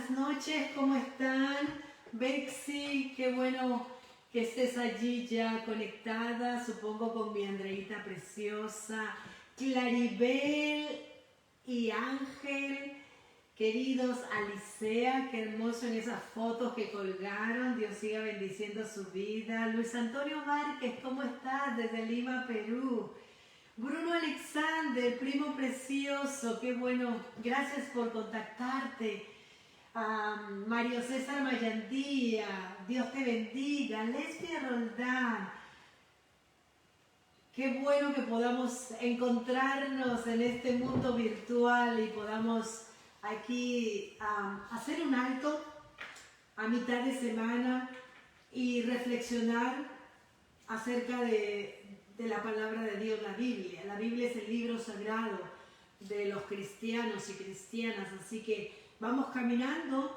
buenas noches, ¿cómo están? Bexy, qué bueno que estés allí ya conectada, supongo con mi Andreita preciosa, Claribel y Ángel, queridos Alicea, qué hermoso en esas fotos que colgaron, Dios siga bendiciendo su vida. Luis Antonio Márquez, ¿cómo estás? Desde Lima, Perú. Bruno Alexander, primo precioso, qué bueno, gracias por contactarte. Mario César Mayandía, Dios te bendiga. Lesbia Roldán, qué bueno que podamos encontrarnos en este mundo virtual y podamos aquí hacer un alto a mitad de semana y reflexionar acerca de la palabra de Dios, la Biblia. La Biblia es el libro sagrado de los cristianos y cristianas, así que vamos caminando,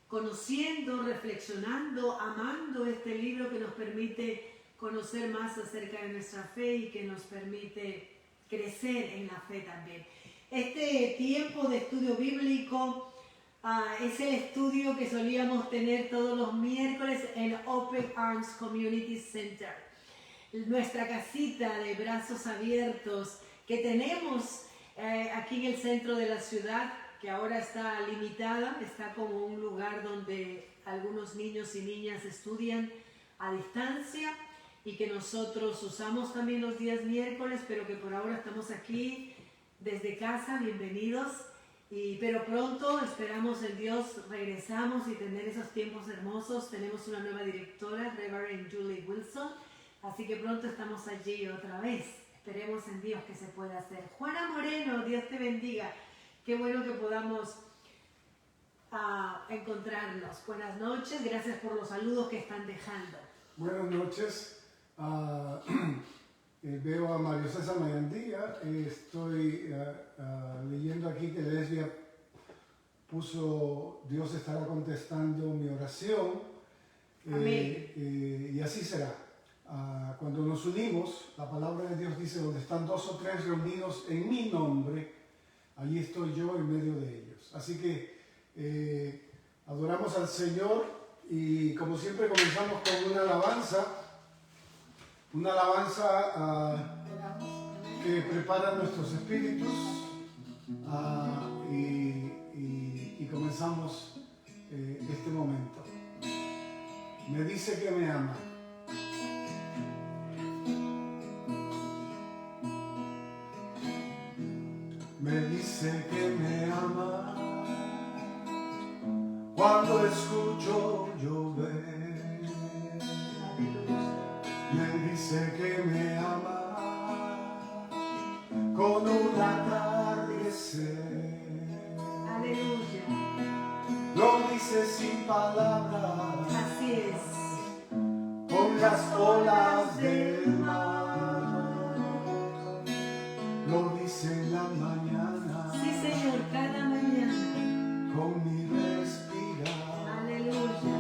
conociendo, reflexionando, amando este libro que nos permite conocer más acerca de nuestra fe y que nos permite crecer en la fe también. Este tiempo de estudio bíblico es el estudio que solíamos tener todos los miércoles en Open Arms Community Center, nuestra casita de brazos abiertos que tenemos aquí en el centro de la ciudad, que ahora está limitada, está como un lugar donde algunos niños y niñas estudian a distancia y que nosotros usamos también los días miércoles, pero que por ahora estamos aquí desde casa. Bienvenidos. Pero pronto, esperamos en Dios, regresamos y tener esos tiempos hermosos. Tenemos una nueva directora, Reverend Julie Wilson, así que pronto estamos allí otra vez. Esperemos en Dios que se pueda hacer. Juana Moreno, Dios te bendiga. Qué bueno que podamos encontrarnos. Buenas noches, gracias por los saludos que están dejando. Buenas noches. Veo a Mario César Mayandía. Estoy leyendo aquí que Lesbia puso: Dios estará contestando mi oración. Amén. Y así será. Cuando nos unimos, la palabra de Dios dice: donde están 2 o 3 reunidos en mi nombre, allí estoy yo en medio de ellos. Así que adoramos al Señor y, como siempre, comenzamos con una alabanza que prepara nuestros espíritus, y comenzamos este momento. Me dice que me ama. Me dice que me ama cuando escucho llover. Me dice que me ama con un atardecer. Aleluya. Lo dice sin palabras. Así es. Con las olas del mar. Lo dice en la mañana. Sí, Señor, cada mañana. Con mi respirar. Aleluya.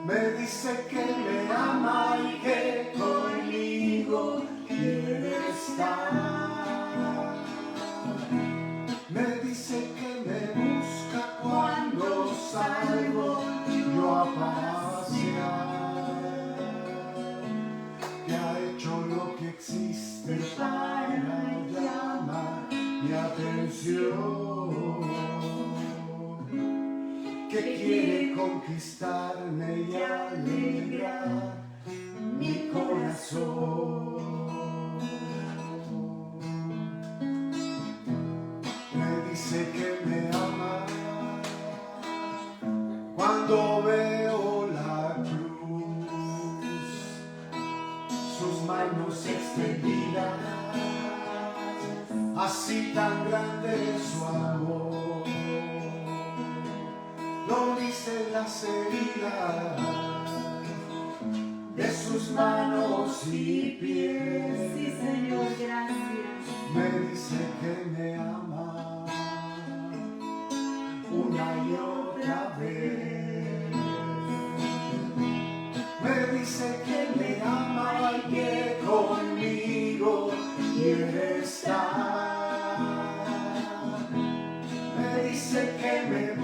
Me dice que me ama y que conmigo quiere estar. Me dice que me busca cuando salgo yo a pasear. Que ha hecho lo que existe para llamar mi atención. Que quiere conquistarme y alegrar mi corazón. Me dice que me ama cuando veo la cruz, sus manos extendidas, así tan grande es su amor. Lo dicen las heridas de sus manos y pies. Sí, Señor, gracias. Me dice que me ama una y otra vez. Me dice que me ama y que conmigo quiere estar. Me dice que me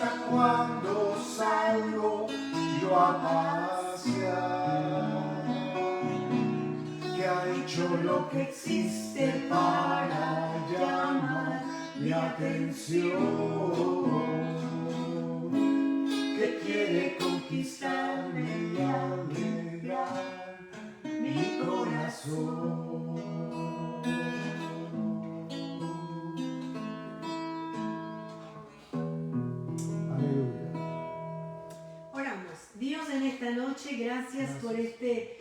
hasta cuándo salgo yo a pasear. Que ha hecho lo que existe para llamar mi atención. Que quiere conquistarme y alegrar mi corazón. Aleluya. Oramos. Dios, en esta noche, gracias por este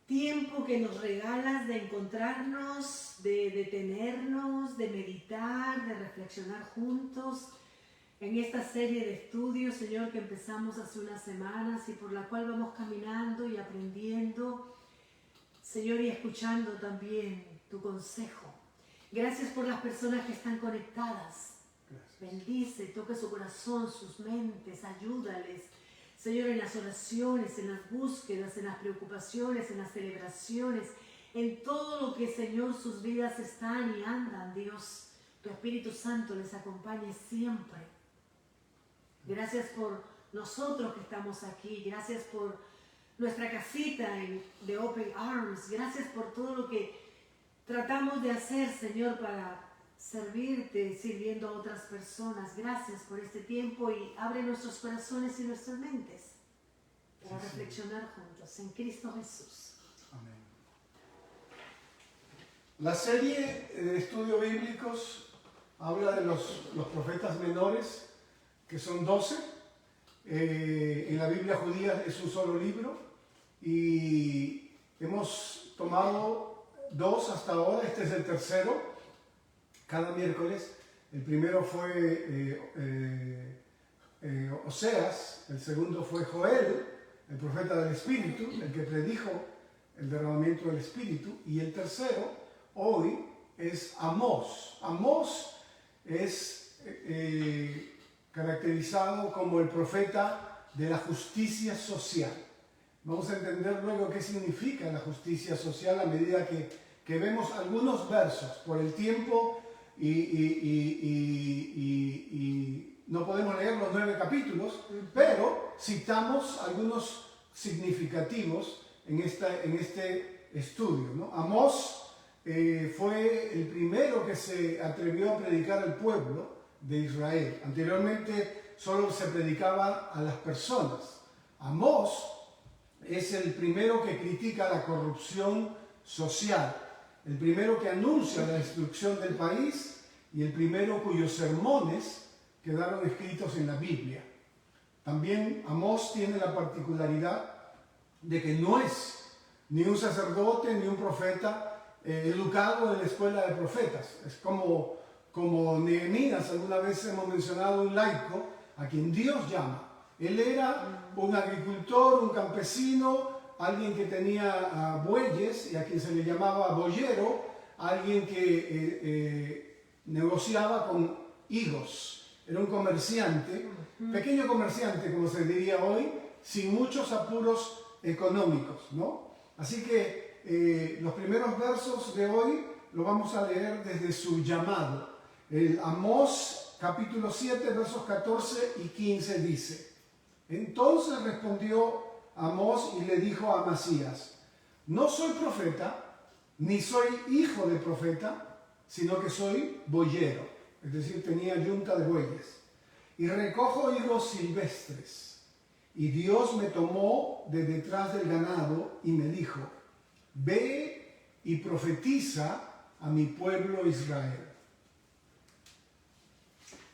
tiempo que nos regalas de encontrarnos, de detenernos, de meditar, de reflexionar juntos en esta serie de estudios, Señor, que empezamos hace unas semanas y por la cual vamos caminando y aprendiendo, Señor, y escuchando también tu consejo. Gracias por las personas que están conectadas. Bendice, toca su corazón, sus mentes, ayúdales, Señor, en las oraciones, en las búsquedas, en las preocupaciones, en las celebraciones, en todo lo que, Señor, sus vidas están y andan. Dios, tu Espíritu Santo les acompañe siempre. Gracias por nosotros que estamos aquí. Gracias por nuestra casita de Open Arms. Gracias por todo lo que tratamos de hacer, Señor, para servirte, sirviendo a otras personas. Gracias por este tiempo y abre nuestros corazones y nuestras mentes para reflexionar juntos en Cristo Jesús. Amén. La serie de estudios bíblicos habla de los profetas menores, que son 12. En la Biblia judía es un solo libro y hemos tomado 2 hasta ahora. Este es el tercero. Cada miércoles. El primero fue Oseas, el segundo fue Joel, el profeta del Espíritu, el que predijo el derramamiento del Espíritu, y el tercero, hoy, es Amós. Amós es caracterizado como el profeta de la justicia social. Vamos a entender luego qué significa la justicia social a medida que vemos algunos versos. Por el tiempo y no podemos leer los 9 capítulos, pero citamos algunos significativos en este estudio, ¿no? Amós fue el primero que se atrevió a predicar al pueblo de Israel. Anteriormente solo se predicaba a las personas. Amós es el primero que critica la corrupción social, el primero que anuncia la destrucción del país y el primero cuyos sermones quedaron escritos en la Biblia. También Amós tiene la particularidad de que no es ni un sacerdote ni un profeta educado en la escuela de profetas. Es como Nehemías. Alguna vez hemos mencionado un laico a quien Dios llama. Él era un agricultor, un campesino, alguien que tenía bueyes y a quien se le llamaba boyero, alguien que negociaba con higos. Era un comerciante, pequeño comerciante, como se diría hoy, sin muchos apuros económicos, ¿no? Así que los primeros versos de hoy lo vamos a leer desde su llamado. El Amós, capítulo 7, versos 14 y 15 dice: Entonces respondió Amós y le dijo a Amasías: No soy profeta, ni soy hijo de profeta, sino que soy boyero, es decir, tenía yunta de bueyes, y recojo higos silvestres. Y Dios me tomó de detrás del ganado y me dijo: Ve y profetiza a mi pueblo Israel.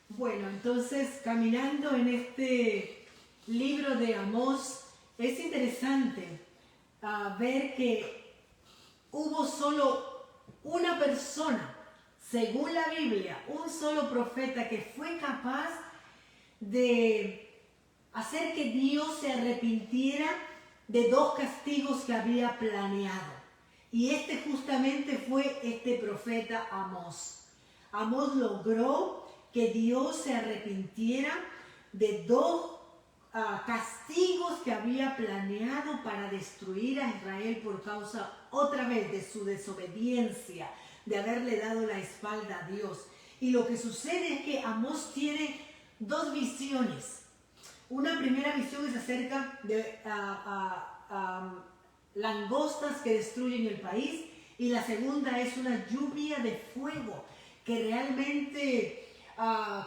Bueno, entonces, caminando en este libro de Amós, es interesante ver que hubo solo una persona, según la Biblia, un solo profeta que fue capaz de hacer que Dios se arrepintiera de 2 castigos que había planeado. Y este justamente fue este profeta Amós. Amós logró que Dios se arrepintiera de 2 castigos que había planeado para destruir a Israel por causa otra vez de su desobediencia, de haberle dado la espalda a Dios. Y lo que sucede es que Amós tiene dos visiones. Una primera visión es acerca de langostas que destruyen el país, y la segunda es una lluvia de fuego que realmente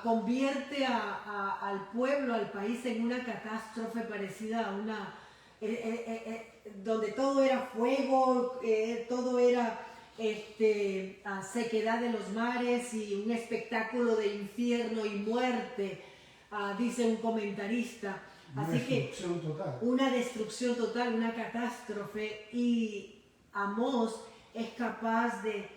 convierte al pueblo, al país, en una catástrofe parecida a una... donde todo era fuego, todo era sequedad de los mares y un espectáculo de infierno y muerte, dice un comentarista. Así que una destrucción total, una catástrofe, y Amós es capaz de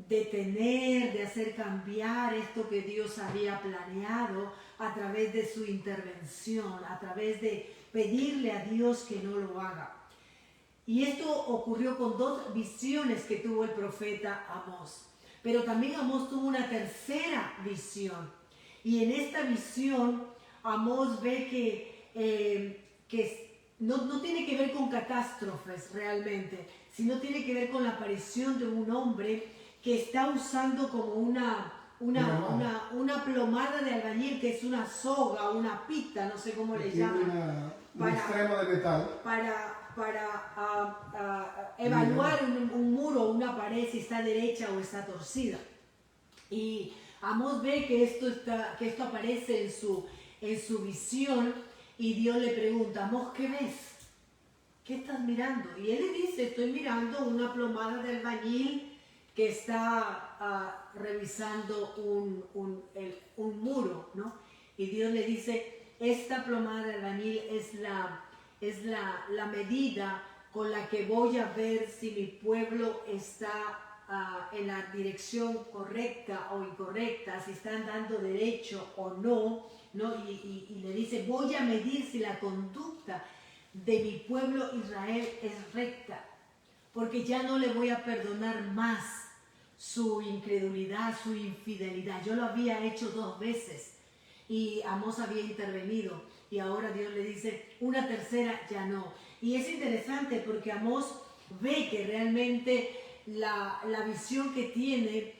detener, de hacer cambiar esto que Dios había planeado a través de su intervención, a través de pedirle a Dios que no lo haga. Y esto ocurrió con dos visiones que tuvo el profeta Amós. Pero también Amós tuvo una tercera visión. Y en esta visión Amós ve que no tiene que ver con catástrofes realmente, sino tiene que ver con la aparición de un hombre que está usando como una plomada de albañil, que es una soga, una pita, no sé cómo le llaman. Un extremo de metal. Para evaluar un muro, una pared, si está derecha o está torcida. Y Amós ve que esto aparece en su visión, y Dios le pregunta: Amós, ¿qué ves? ¿Qué estás mirando? Y él le dice: estoy mirando una plomada de albañil que está revisando un muro, ¿no? Y Dios le dice: esta plomada de albañil es la medida con la que voy a ver si mi pueblo está en la dirección correcta o incorrecta, si está andando derecho o no, ¿no? Y le dice: voy a medir si la conducta de mi pueblo Israel es recta, porque ya no le voy a perdonar más su incredulidad, su infidelidad. Yo lo había hecho 2 veces y Amós había intervenido, y ahora Dios le dice una tercera ya no. Y es interesante porque Amós ve que realmente la visión que tiene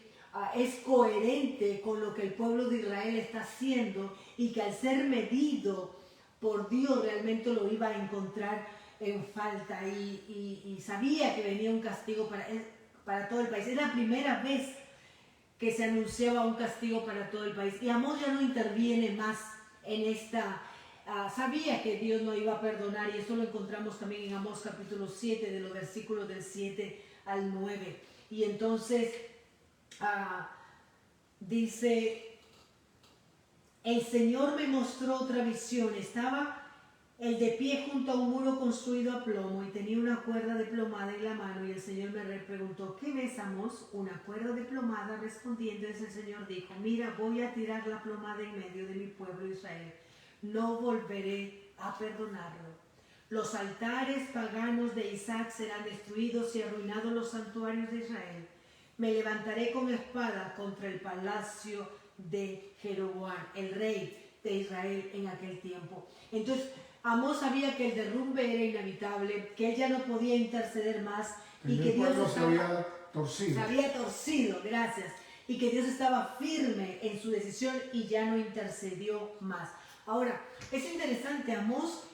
es coherente con lo que el pueblo de Israel está haciendo, y que al ser medido por Dios realmente lo iba a encontrar en falta, y sabía que venía un castigo para todo el país. Es la primera vez que se anunciaba un castigo para todo el país, y Amós ya no interviene más en esta... sabía que Dios no iba a perdonar, y esto lo encontramos también en Amós capítulo 7, de los versículos del 7 al 9. Y entonces dice: el Señor me mostró otra visión. Estaba él de pie junto a un muro construido a plomo, y tenía una cuerda de plomada en la mano. Y el Señor me preguntó: ¿qué ves, Amós? Una cuerda de plomada. Respondiendo, el Señor dijo: mira, voy a tirar la plomada en medio de mi pueblo Israel. No volveré a perdonarlo. Los altares paganos de Isaac serán destruidos y arruinados los santuarios de Israel. Me levantaré con espada contra el palacio de Jeroboam, el rey de Israel en aquel tiempo. Entonces Amós sabía que el derrumbe era inevitable, que él ya no podía interceder más, y que Dios se había torcido, gracias, y que Dios estaba firme en su decisión y ya no intercedió más. Ahora, es interesante, Amós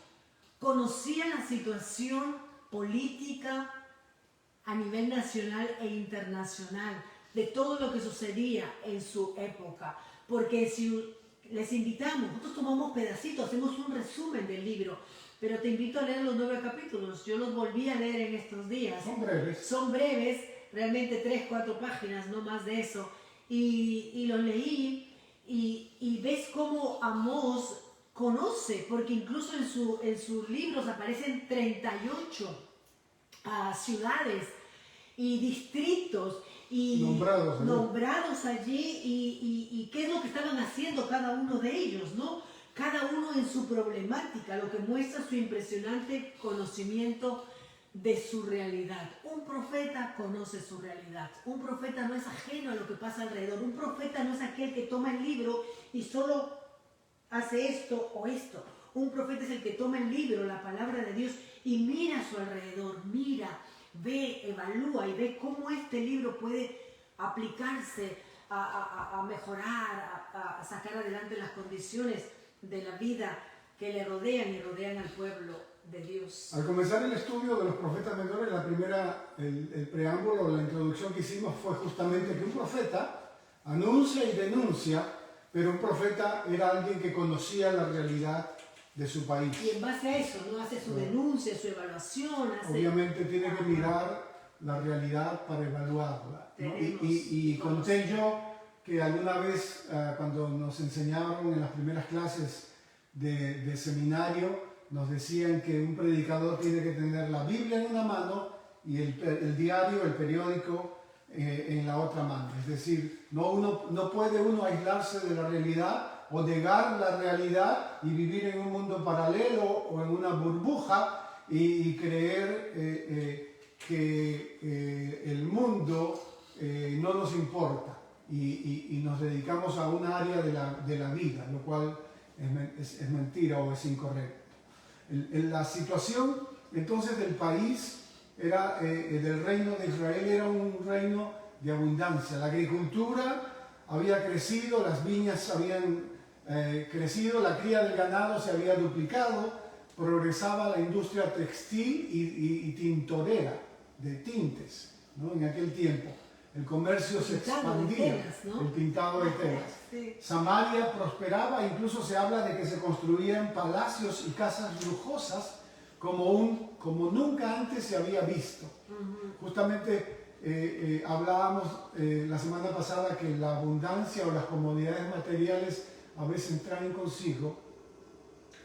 conocía la situación política a nivel nacional e internacional de todo lo que sucedía en su época, porque si les invitamos, nosotros tomamos pedacitos, hacemos un resumen del libro, pero te invito a leer los 9 capítulos. Yo los volví a leer en estos días. Son breves, realmente 3-4 páginas, no más de eso, y los leí, y ves cómo Amós conoce, porque incluso en sus libros aparecen 38 ciudades y distritos y nombrados allí, y qué es lo que estaban haciendo cada uno de ellos, ¿no? Cada uno en su problemática, lo que muestra su impresionante conocimiento de su realidad. Un profeta conoce su realidad. Un profeta no es ajeno a lo que pasa alrededor. Un profeta no es aquel que toma el libro y solo hace esto o esto. Un profeta es el que toma el libro, la palabra de Dios, y mira a su alrededor, mira, ve, evalúa y ve cómo este libro puede aplicarse a mejorar, a sacar adelante las condiciones de la vida que le rodean y rodean al pueblo de Dios. Al comenzar el estudio de los profetas menores, el preámbulo, la introducción que hicimos fue justamente que un profeta anuncia y denuncia, pero un profeta era alguien que conocía la realidad de su país. Y en base a eso, ¿no? Hace su denuncia, su evaluación. Obviamente tiene que mirar la realidad para evaluarla, ¿no? Y conté yo que alguna vez cuando nos enseñaron en las primeras clases de seminario, nos decían que un predicador tiene que tener la Biblia en una mano y el diario, el periódico en la otra mano. Es decir, no puede uno aislarse de la realidad o negar la realidad y vivir en un mundo paralelo o en una burbuja y creer que el mundo no nos importa y nos dedicamos a un área de la vida, lo cual es mentira o es incorrecto. La situación entonces del país del reino de Israel era un reino de abundancia. La agricultura había crecido, las viñas habían crecido, la cría del ganado se había duplicado, progresaba la industria textil y tintorera, de tintes, ¿no? En aquel tiempo. El comercio se expandía, telas, ¿no? El pintado de telas. Sí. Samaria prosperaba, incluso se habla de que se construían palacios y casas lujosas como nunca antes se había visto. Justamente hablábamos la semana pasada que la abundancia o las comodidades materiales a veces traen consigo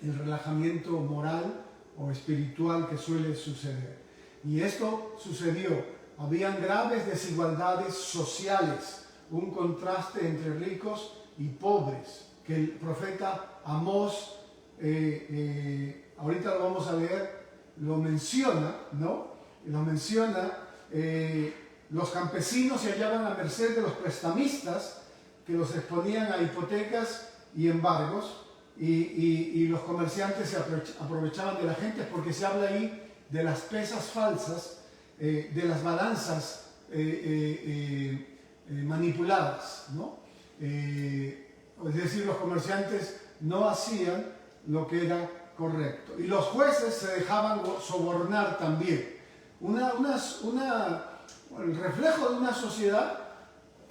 el relajamiento moral o espiritual que suele suceder. Y esto sucedió. Habían graves desigualdades sociales, un contraste entre ricos y pobres, que el profeta Amós, ahorita lo vamos a leer, lo menciona, ¿no? Lo menciona, los campesinos se hallaban a merced de los prestamistas que los exponían a hipotecas y embargos, y los comerciantes se aprovechaban de la gente, porque se habla ahí de las pesas falsas, de las balanzas manipuladas, ¿no? Es decir, los comerciantes no hacían lo que era correcto. Y los jueces se dejaban sobornar también. El reflejo de una sociedad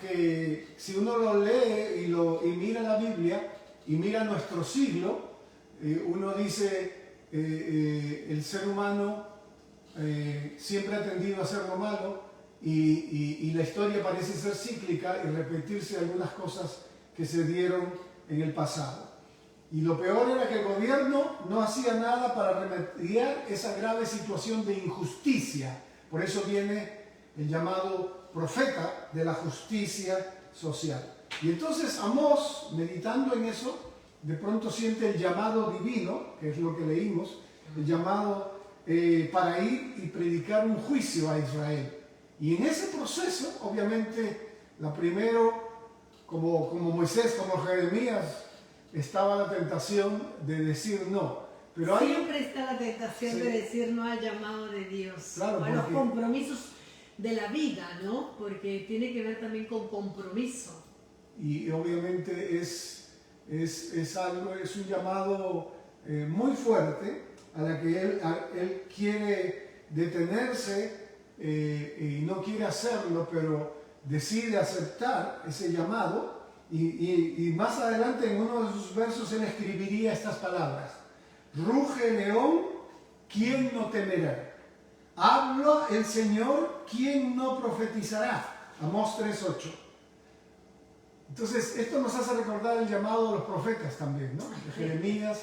que, si uno lo lee y mira la Biblia y mira nuestro siglo, uno dice, el ser humano siempre ha tendido a hacer lo malo y la historia parece ser cíclica y repetirse algunas cosas que se dieron en el pasado. Y lo peor era que el gobierno no hacía nada para remediar esa grave situación de injusticia. Por eso viene el llamado profeta de la justicia social. Y entonces Amós, meditando en eso, de pronto siente el llamado divino, que es lo que leímos, el llamado para ir y predicar un juicio a Israel. Y en ese proceso, obviamente, como Moisés, como Jeremías, estaba la tentación de decir no. Pero siempre está la tentación de decir no al llamado de Dios, claro, a los compromisos de la vida, ¿no? Porque tiene que ver también con compromiso. Y obviamente es un llamado muy fuerte, a la que él quiere detenerse y no quiere hacerlo, pero decide aceptar ese llamado y más adelante en uno de sus versos él escribiría estas palabras: ruge león, ¿quién no temerá? Habla el Señor, ¿quién no profetizará? Amós 3:8. Entonces esto nos hace recordar el llamado de los profetas también, ¿no? De Jeremías,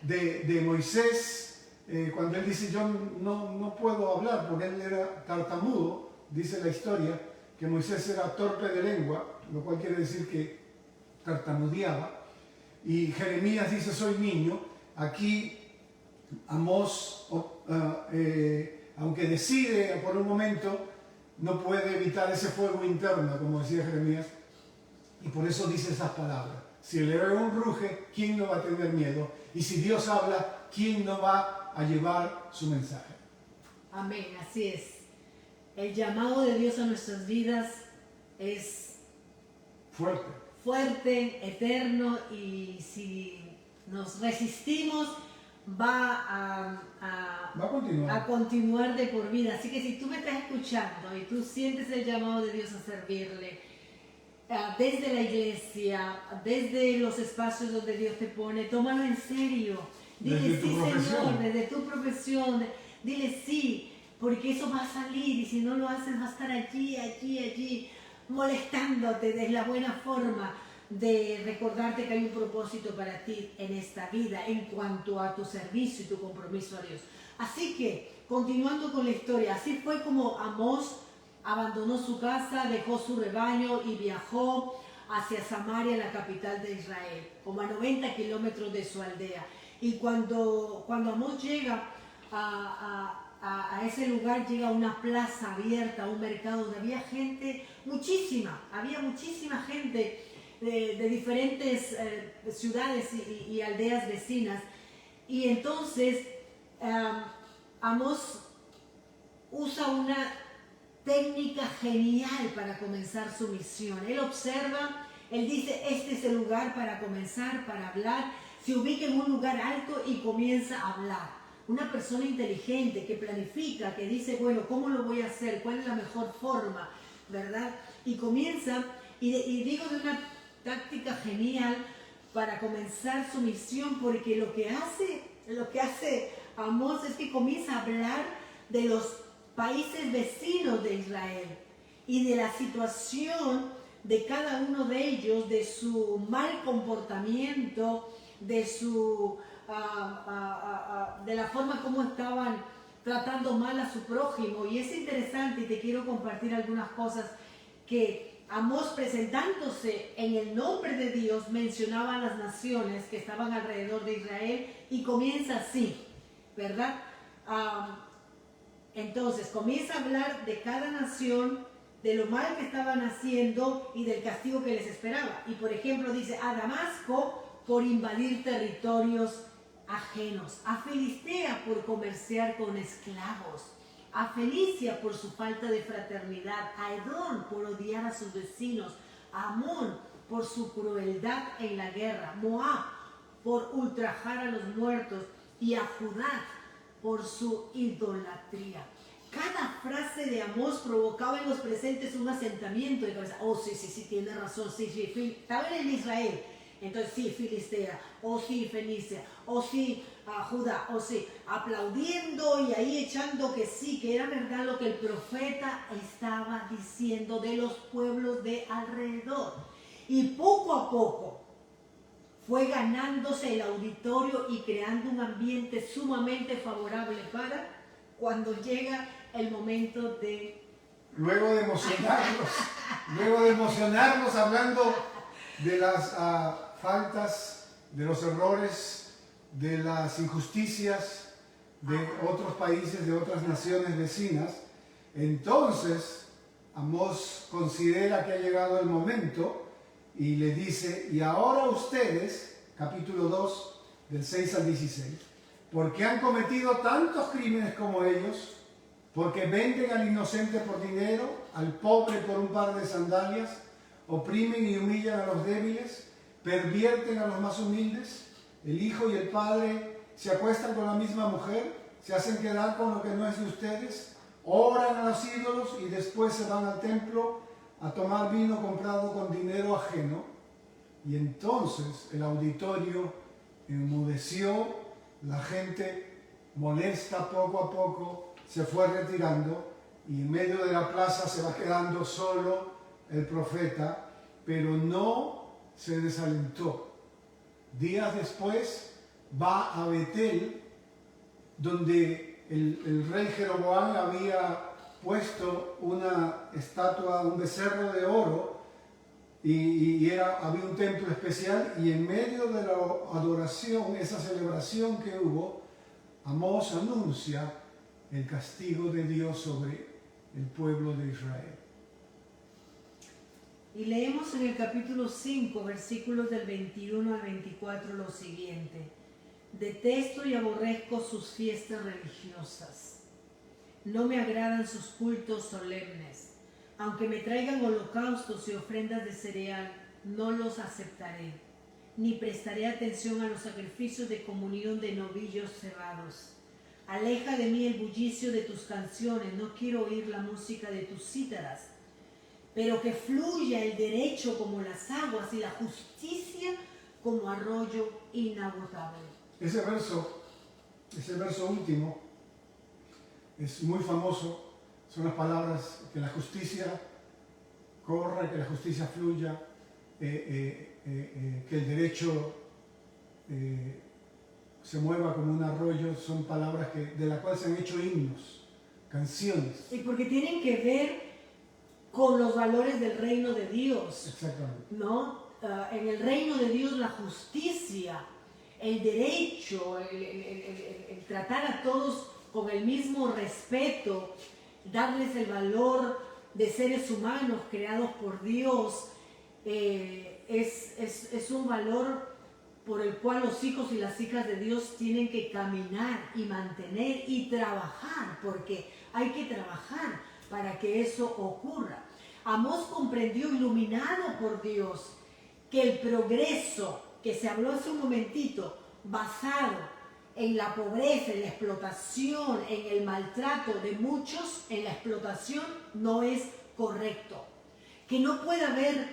de Moisés, cuando él dice yo no puedo hablar porque él era tartamudo, dice la historia que Moisés era torpe de lengua, lo cual quiere decir que tartamudeaba, y Jeremías dice soy niño. Aquí Amós, aunque decide por un momento, no puede evitar ese fuego interno, como decía Jeremías, y por eso dice esas palabras: si el león ruge, ¿quién no va a tener miedo? Y si Dios habla, ¿quién no va a llevar su mensaje? Amén, así es. El llamado de Dios a nuestras vidas es fuerte, eterno, y si nos resistimos va a continuar de por vida. Así que si tú me estás escuchando y tú sientes el llamado de Dios a servirle, desde la iglesia, desde los espacios donde Dios te pone, tómalo en serio. Dile sí, Señor, desde tu profesión, dile sí, porque eso va a salir, y si no lo haces va a estar allí, molestándote. De la buena forma de recordarte que hay un propósito para ti en esta vida en cuanto a tu servicio y tu compromiso a Dios. Así que, continuando con la historia, así fue como Amós abandonó su casa, dejó su rebaño y viajó hacia Samaria, la capital de Israel, como a 90 kilómetros de su aldea. Y cuando Amós llega a ese lugar, llega a una plaza abierta, a un mercado donde había gente, había muchísima gente de diferentes ciudades y aldeas vecinas. Y entonces Amós usa una técnica genial para comenzar su misión. Él observa, él dice, este es el lugar para comenzar, para hablar. Se ubica en un lugar alto y comienza a hablar. Una persona inteligente que planifica, que dice, bueno, ¿cómo lo voy a hacer? ¿Cuál es la mejor forma? ¿Verdad? Y comienza, y digo de una táctica genial para comenzar su misión, porque lo que hace Amós es que comienza a hablar de los países vecinos de Israel y de la situación de cada uno de ellos, de su mal comportamiento, de la forma como estaban tratando mal a su prójimo. Y es interesante, y te quiero compartir algunas cosas que Amós, presentándose en el nombre de Dios, mencionaba a las naciones que estaban alrededor de Israel, y comienza así, ¿verdad? Entonces comienza a hablar de cada nación, de lo mal que estaban haciendo y del castigo que les esperaba. Y por ejemplo dice, a Damasco por invadir territorios ajenos, a Filistea por comerciar con esclavos, a Fenicia por su falta de fraternidad, a Edom por odiar a sus vecinos, a Amón por su crueldad en la guerra, Moab por ultrajar a los muertos, y a Judá por su idolatría. Cada frase de Amós provocaba en los presentes un asentamiento de cabeza. Oh, sí, tiene razón, sí, estaban en Israel. Entonces sí, Filistea, oh sí, Fenicia, oh sí, Judá, oh sí, aplaudiendo y ahí echando que sí, que era verdad lo que el profeta estaba diciendo de los pueblos de alrededor. Y poco a poco fue ganándose el auditorio y creando un ambiente sumamente favorable para cuando llega el momento de... Luego de emocionarnos hablando de las faltas, de los errores, de las injusticias de otros países, de otras naciones vecinas, entonces Amós considera que ha llegado el momento y le dice, y ahora ustedes, capítulo 2, del 6 al 16, porque han cometido tantos crímenes como ellos, porque venden al inocente por dinero, al pobre por un par de sandalias, oprimen y humillan a los débiles, pervierten a los más humildes, el hijo y el padre se acuestan con la misma mujer, se hacen quedar con lo que no es de ustedes, oran a los ídolos y después se van al templo a tomar vino comprado con dinero ajeno. Y entonces el auditorio enmudeció, la gente molesta poco a poco se fue retirando, y en medio de la plaza se va quedando solo el profeta, pero no se desalentó. Días después va a Betel, donde el rey Jeroboam había puesto una estatua, un becerro de oro, y había un templo especial, y en medio de la adoración, esa celebración que hubo, Amós anuncia el castigo de Dios sobre el pueblo de Israel. Y leemos en el capítulo 5, versículos del 21 al 24 lo siguiente: detesto y aborrezco sus fiestas religiosas. No me agradan sus cultos solemnes. Aunque me traigan holocaustos y ofrendas de cereal, no los aceptaré, ni prestaré atención a los sacrificios de comunión de novillos cebados. Aleja de mí el bullicio de tus canciones, no quiero oír la música de tus cítaras, pero que fluya el derecho como las aguas y la justicia como arroyo inagotable. Ese verso último es muy famoso. Son las palabras que la justicia corra, que la justicia fluya, que el derecho se mueva como un arroyo. Son palabras de las cuales se han hecho himnos, canciones. Y porque tienen que ver con los valores del reino de Dios. Exactamente. ¿No? En el reino de Dios la justicia, el derecho, el tratar a todos con el mismo respeto, darles el valor de seres humanos creados por Dios, es un valor por el cual los hijos y las hijas de Dios tienen que caminar y mantener y trabajar, porque hay que trabajar para que eso ocurra. Amós comprendió, iluminado por Dios, que el progreso que se habló hace un momentito, basado en la pobreza, en la explotación, en el maltrato de muchos, en la explotación, no es correcto. Que no puede haber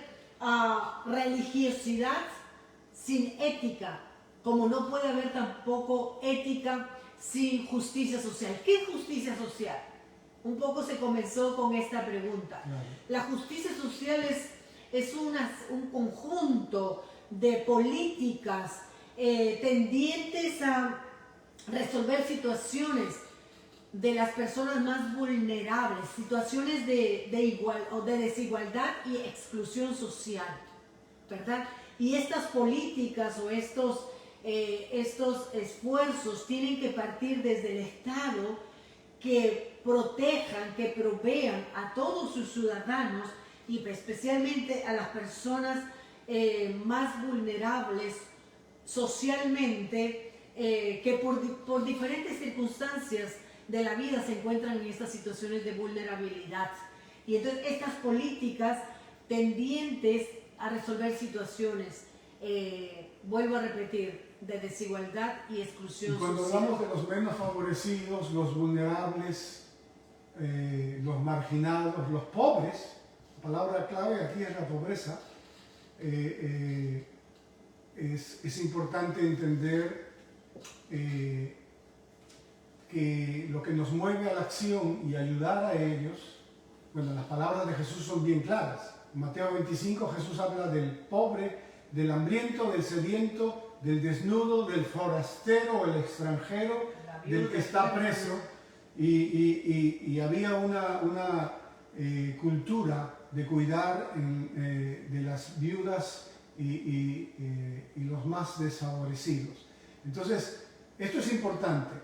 religiosidad sin ética, como no puede haber tampoco ética sin justicia social. ¿Qué es justicia social? Un poco se comenzó con esta pregunta. Claro. La justicia social es un conjunto de políticas tendientes a resolver situaciones de las personas más vulnerables, situaciones de desigualdad y exclusión social, ¿verdad? Y estas políticas o estos esfuerzos tienen que partir desde el Estado, que protejan, que provean a todos sus ciudadanos y especialmente a las personas más vulnerables socialmente, que por diferentes circunstancias de la vida se encuentran en estas situaciones de vulnerabilidad. Y entonces estas políticas tendientes a resolver situaciones, vuelvo a repetir, de desigualdad y exclusión y cuando social. hablamos de los menos favorecidos, los vulnerables, los marginados, los pobres, la palabra clave aquí es la pobreza, es importante entender que lo que nos mueve a la acción y ayudar a ellos, bueno, las palabras de Jesús son bien claras. En Mateo 25 Jesús habla del pobre, del hambriento, del sediento, del desnudo, del forastero o el extranjero, del que está preso. Y había una cultura de cuidar de las viudas y los más desfavorecidos. Entonces, esto es importante.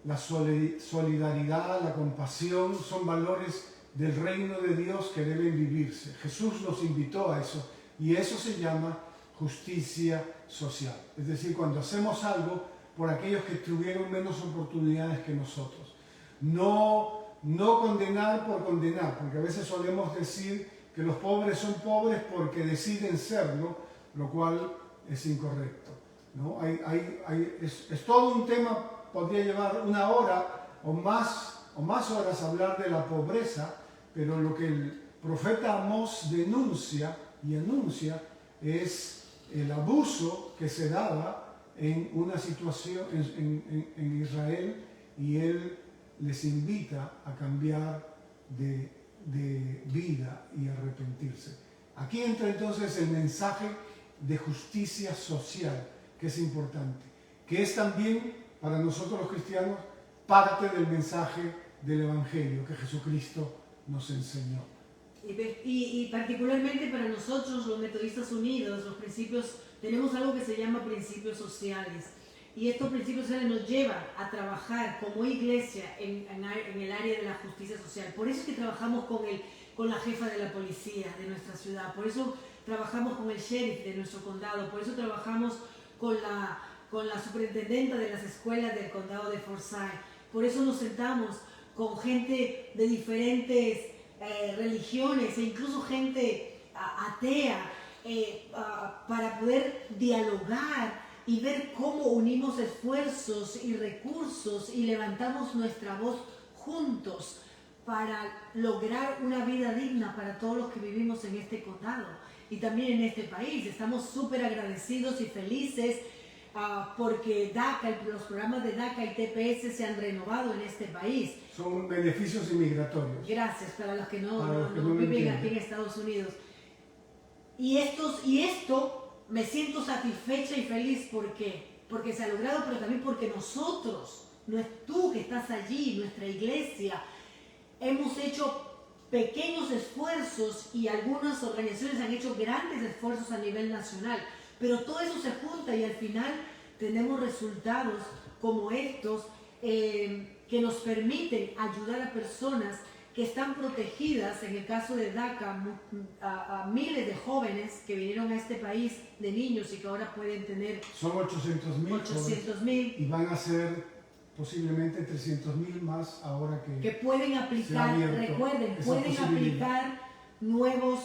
La solidaridad, la compasión son valores del reino de Dios que deben vivirse. Jesús nos invitó a eso y eso se llama justicia social. Es decir, cuando hacemos algo por aquellos que tuvieron menos oportunidades que nosotros. No condenar por condenar, porque a veces solemos decir que los pobres son pobres porque deciden serlo, lo cual es incorrecto, ¿no? Es todo un tema, podría llevar una hora o más horas hablar de la pobreza, pero lo que el profeta Amós denuncia y anuncia es el abuso que se daba en una situación en Israel, y él les invita a cambiar de vida y arrepentirse. Aquí entra entonces el mensaje de justicia social, que es importante, que es también para nosotros los cristianos parte del mensaje del Evangelio que Jesucristo nos enseñó. Y particularmente para nosotros los Metodistas Unidos, los principios, tenemos algo que se llama principios sociales. Y estos principios sociales nos llevan a trabajar como iglesia en el área de la justicia social. Por eso es que trabajamos con la jefa de la policía de nuestra ciudad, por eso trabajamos con el sheriff de nuestro condado, por eso trabajamos con la superintendenta de las escuelas del condado de Forsyth. Por eso nos sentamos con gente de diferentes religiones e incluso gente atea, para poder dialogar y ver cómo unimos esfuerzos y recursos y levantamos nuestra voz juntos para lograr una vida digna para todos los que vivimos en este condado y también en este país. Estamos súper agradecidos y felices porque DACA, los programas de DACA y TPS se han renovado en este país. Son beneficios inmigratorios. Gracias, para los que no viven entienden. Aquí en Estados Unidos. Y esto me siento satisfecha y feliz porque se ha logrado, pero también porque nosotros, no es tú que estás allí, nuestra iglesia, hemos hecho pequeños esfuerzos y algunas organizaciones han hecho grandes esfuerzos a nivel nacional, pero todo eso se junta y al final tenemos resultados como estos que nos permiten ayudar a personas que están protegidas, en el caso de DACA, a miles de jóvenes que vinieron a este país, de niños y que ahora pueden tener... Son 800,000 y van a ser posiblemente 300,000 más ahora que pueden aplicar, recuerden, pueden aplicar nuevas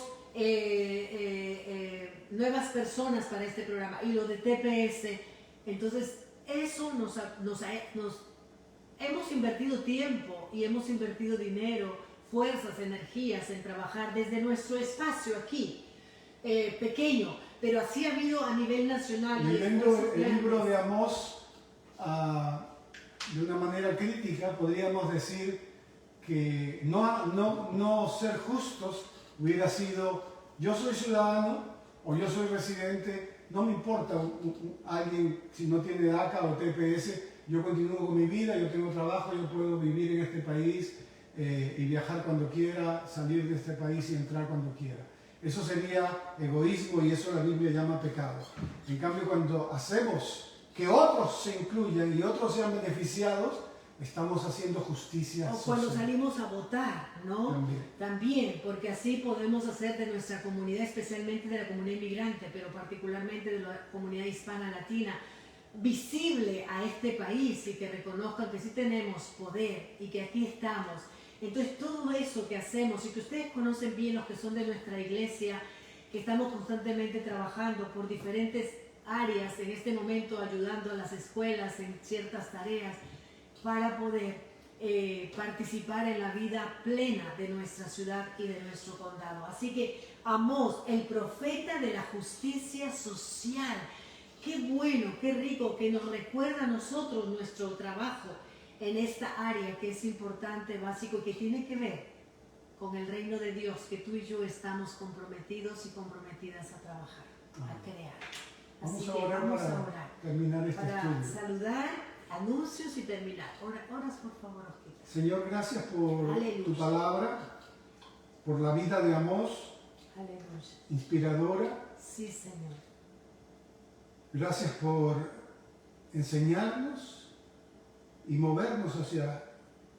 personas para este programa y lo de TPS. Entonces, eso hemos invertido tiempo y hemos invertido dinero, fuerzas, energías en trabajar desde nuestro espacio aquí, pequeño, pero así ha habido a nivel nacional. Leyendo el libro de Amós, de una manera crítica, podríamos decir que no ser justos hubiera sido: yo soy ciudadano o yo soy residente, no me importa alguien si no tiene DACA o TPS, yo continúo con mi vida, yo tengo trabajo, yo puedo vivir en este país y viajar cuando quiera, salir de este país y entrar cuando quiera. Eso sería egoísmo y eso la Biblia llama pecado. En cambio, cuando hacemos que otros se incluyan y otros sean beneficiados, estamos haciendo justicia social. O cuando salimos a votar, ¿no? También, porque así podemos hacer de nuestra comunidad, especialmente de la comunidad inmigrante, pero particularmente de la comunidad hispana latina, visible a este país y que reconozcan que sí tenemos poder y que aquí estamos. Entonces todo eso que hacemos y que ustedes conocen bien, los que son de nuestra iglesia, que estamos constantemente trabajando por diferentes áreas, en este momento ayudando a las escuelas en ciertas tareas para poder participar en la vida plena de nuestra ciudad y de nuestro condado. Así que Amós, el profeta de la justicia social. Qué bueno, qué rico que nos recuerda a nosotros nuestro trabajo en esta área que es importante, básico, y que tiene que ver con el reino de Dios, que tú y yo estamos comprometidos y comprometidas a trabajar, a crear. Así que vamos a orar terminar este para estudio. saludar, anuncios y terminar. Oras por favor, Osquita. Señor, gracias por Aleluya. Tu palabra, por la vida de Amós, Aleluya. inspiradora. Sí, Señor. Gracias por enseñarnos y movernos hacia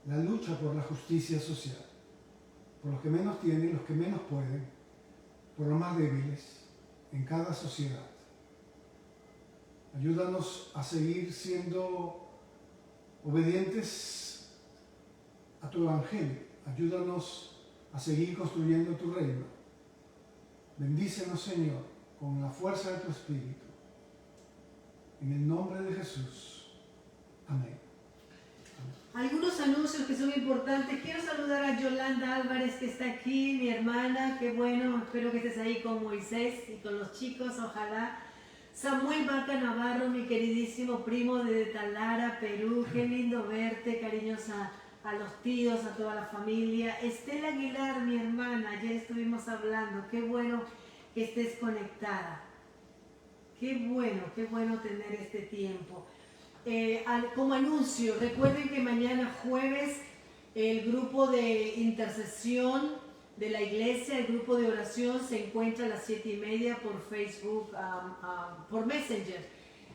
la lucha por la justicia social, por los que menos tienen, los que menos pueden, por los más débiles en cada sociedad. Ayúdanos a seguir siendo obedientes a Tu evangelio. Ayúdanos a seguir construyendo Tu reino. Bendícenos, Señor, con la fuerza de Tu Espíritu. En el nombre de Jesús. Amén. Algunos anuncios que son importantes. Quiero saludar a Yolanda Álvarez, que está aquí, mi hermana. Qué bueno, espero que estés ahí con Moisés y con los chicos, ojalá. Samuel Vaca Navarro, mi queridísimo primo de Talara, Perú. Qué lindo verte, cariños a los tíos, a toda la familia. Estela Aguilar, mi hermana, ayer estuvimos hablando. Qué bueno que estés conectada. Qué bueno tener este tiempo. Como anuncio, recuerden que mañana jueves el grupo de intercesión de la iglesia, el grupo de oración se encuentra a las 7:30 por Facebook, por Messenger.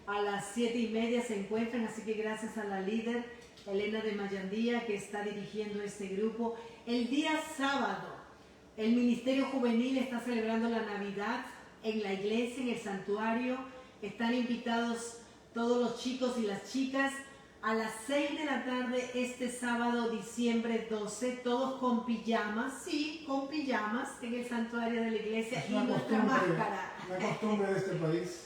A las 7:30 se encuentran, así que gracias a la líder Elena de Mayandía que está dirigiendo este grupo. El día sábado, el Ministerio Juvenil está celebrando la Navidad en la iglesia, en el santuario. Están invitados todos los chicos y las chicas a las 6 de la tarde este sábado, diciembre 12, todos con pijamas, sí, con pijamas en el santuario de la iglesia Es y una nuestra máscara. una costumbre de este país.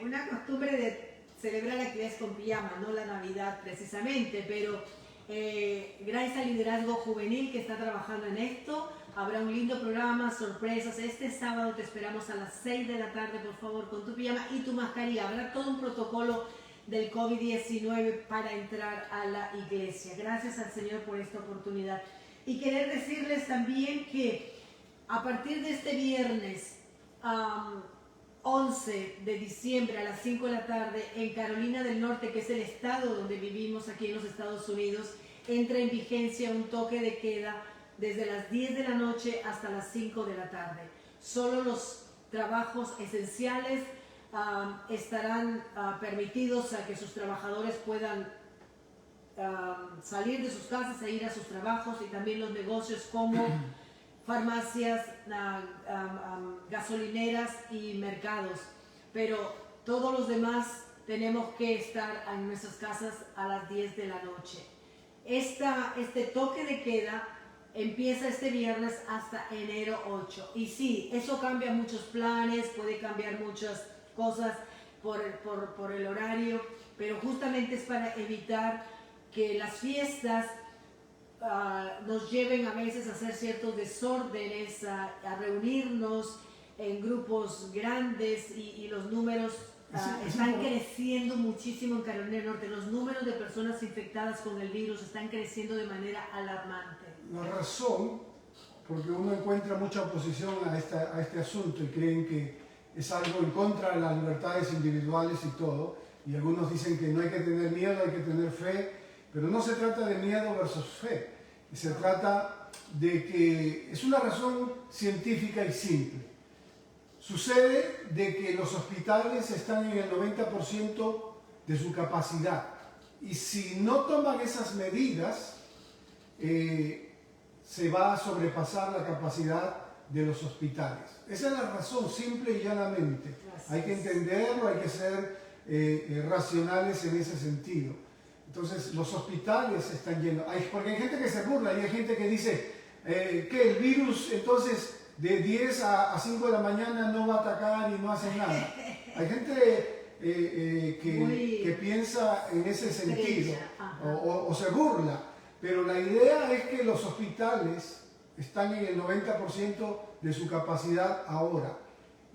Una costumbre de celebrar actividades con pijama, no la Navidad precisamente, pero gracias al liderazgo juvenil que está trabajando en esto, habrá un lindo programa, sorpresas. Este sábado te esperamos a las 6 de la tarde, por favor, con tu pijama y tu mascarilla. Habrá todo un protocolo del COVID-19 para entrar a la iglesia. Gracias al Señor por esta oportunidad. Y querer decirles también que a partir de este viernes 11 de diciembre a las 5 de la tarde en Carolina del Norte, que es el estado donde vivimos aquí en los Estados Unidos, entra en vigencia un toque de queda desde las 10 de la noche hasta las 5 de la tarde. Solo los trabajos esenciales estarán permitidos a que sus trabajadores puedan salir de sus casas e ir a sus trabajos, y también los negocios como farmacias, gasolineras y mercados. Pero todos los demás tenemos que estar en nuestras casas a las 10 de la noche. Este toque de queda empieza este viernes hasta enero 8. Y sí, eso cambia muchos planes, puede cambiar muchas cosas por el horario, pero justamente es para evitar que las fiestas nos lleven a veces a hacer ciertos desórdenes, a reunirnos en grupos grandes y los números están creciendo muchísimo en Carolina del Norte. Los números de personas infectadas con el virus están creciendo de manera alarmante. La razón, porque uno encuentra mucha oposición a este asunto y creen que es algo en contra de las libertades individuales y todo, y algunos dicen que no hay que tener miedo, hay que tener fe, pero no se trata de miedo versus fe, se trata de que es una razón científica y simple. Sucede de que los hospitales están en el 90% de su capacidad, y si no toman esas medidas, se va a sobrepasar la capacidad de los hospitales. Esa es la razón, simple y llanamente. Hay que entenderlo, hay que ser racionales en ese sentido. Entonces, los hospitales están llenos. Porque hay gente que se burla y hay gente que dice que el virus, entonces, de 10 a 5 de la mañana no va a atacar y no hace nada. Hay gente que piensa en ese sentido o se burla. Pero la idea es que los hospitales están en el 90% de su capacidad ahora.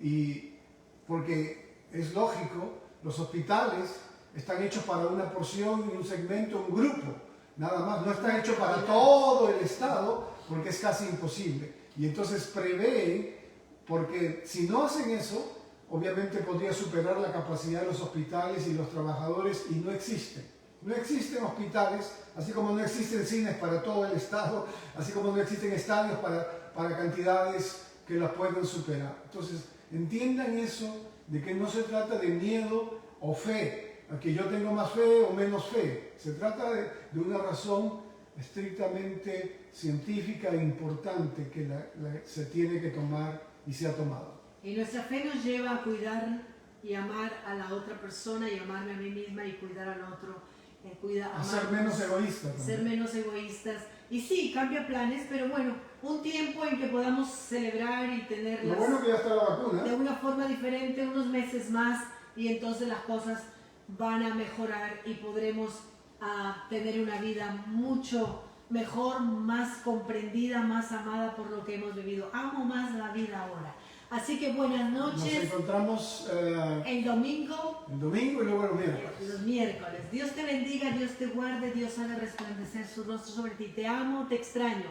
Y porque es lógico, los hospitales están hechos para una porción y un segmento, un grupo, nada más. No están hechos para todo el estado porque es casi imposible. Y entonces prevén, porque si no hacen eso, obviamente podría superar la capacidad de los hospitales y los trabajadores, y no existen. No existen hospitales, así como no existen cines para todo el estado, así como no existen estadios para cantidades que las puedan superar. Entonces, entiendan eso, de que no se trata de miedo o fe, a que yo tengo más fe o menos fe. Se trata de una razón estrictamente científica e importante que se tiene que tomar y se ha tomado. Y nuestra fe nos lleva a cuidar y amar a la otra persona, y amarme a mí misma y cuidar al otro. A ser menos egoístas. Ser menos egoístas. Y sí, cambia planes, pero bueno, un tiempo en que podamos celebrar y tener lo bueno que ya está la vacuna. De una forma diferente, unos meses más, y entonces las cosas van a mejorar y podremos tener una vida mucho mejor, más comprendida, más amada por lo que hemos vivido. Amo más la vida ahora. Así que buenas noches. Nos encontramos el domingo. El domingo y luego los miércoles. Los miércoles. Dios te bendiga, Dios te guarde, Dios haga resplandecer su rostro sobre ti. Te amo, te extraño.